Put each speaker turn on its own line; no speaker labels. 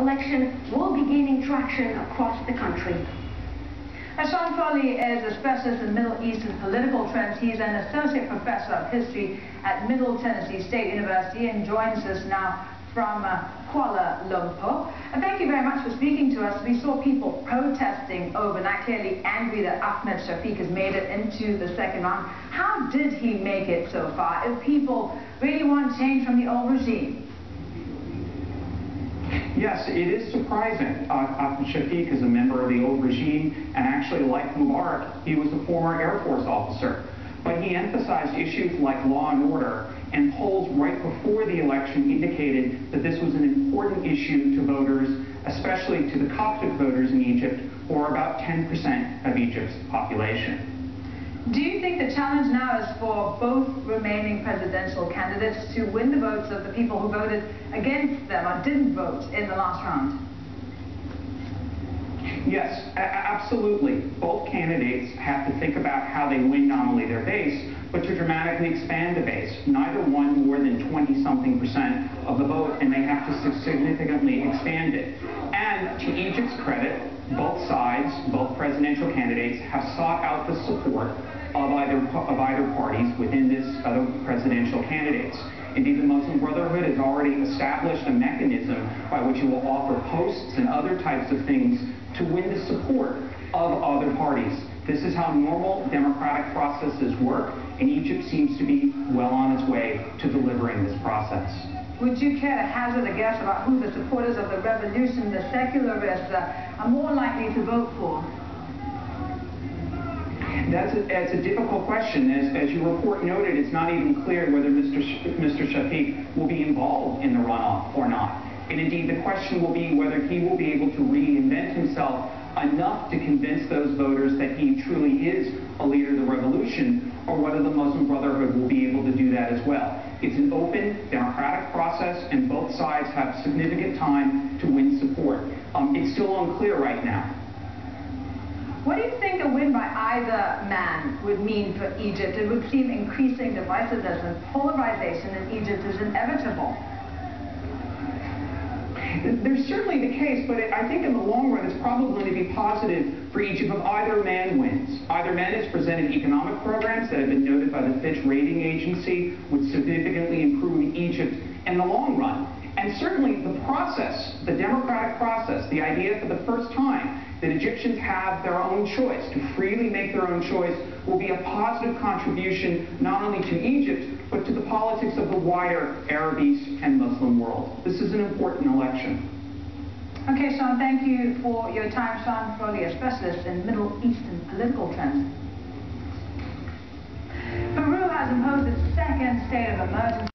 election will be gaining traction across the country.
Sean Foley is a specialist in Middle Eastern political trends. He's an associate professor of history at Middle Tennessee State University and joins us now from Kuala Lumpur. And thank you very much for speaking to us. We saw people protesting overnight, clearly angry that Ahmed Shafiq has made it into the second round. How did he make it so far? If people really want change from the old regime?
Yes, it is surprising. Ahmed Shafiq is a member of the old regime, and actually, like Mubarak, he was a former Air Force officer. But he emphasized issues like law and order, and polls right before the election indicated that this was an important issue to voters, especially to the Coptic voters in Egypt, who are about 10% of Egypt's population.
Do you think the challenge now is for both remaining presidential candidates to win the votes of the people who voted against them or didn't vote in the last round?
Yes, absolutely. Both candidates have to think about how they win not only their base, but to dramatically expand the base. Neither won more than 20-something% of the vote, and they have to significantly expand it. And to Egypt's credit, both sides, both presidential candidates, have sought out the support of either parties within this other presidential candidates. Indeed, the Muslim Brotherhood has already established a mechanism by which it will offer posts and other types of things to win the support of other parties. This is how normal democratic processes work, and Egypt seems to be well on its way to delivering this process.
Would you care to hazard a guess about who the supporters of the revolution, the secularists, are more likely to vote for?
That's a difficult question. As your report noted, it's not even clear whether Mr. Shafiq will be involved in the runoff or not. And indeed, the question will be whether he will be able to reinvent himself enough to convince those voters that he truly is a leader of the revolution, or whether the Muslim Brotherhood will be able to do that as well. It's an open, democratic process, and both sides have significant time to win support. It's still unclear right now.
What do you think a win by either man would mean for Egypt? It would seem increasing divisiveness and polarization in Egypt is inevitable.
There's certainly the case, but I think in the long run it's probably going to be positive for Egypt if either man wins. Either man has presented economic programs that have been noted by the Fitch rating agency would significantly improve Egypt in the long run. And certainly the process, the democratic process, the idea for the first time that Egyptians have their own choice, to freely make their own choice, will be a positive contribution not only to Egypt, but to the politics of the wider Arab East and Muslim world. This is an important election.
Okay, Sean, thank you for your time. Sean Foley, a specialist in Middle Eastern political trends. Peru has imposed its second state of emergency.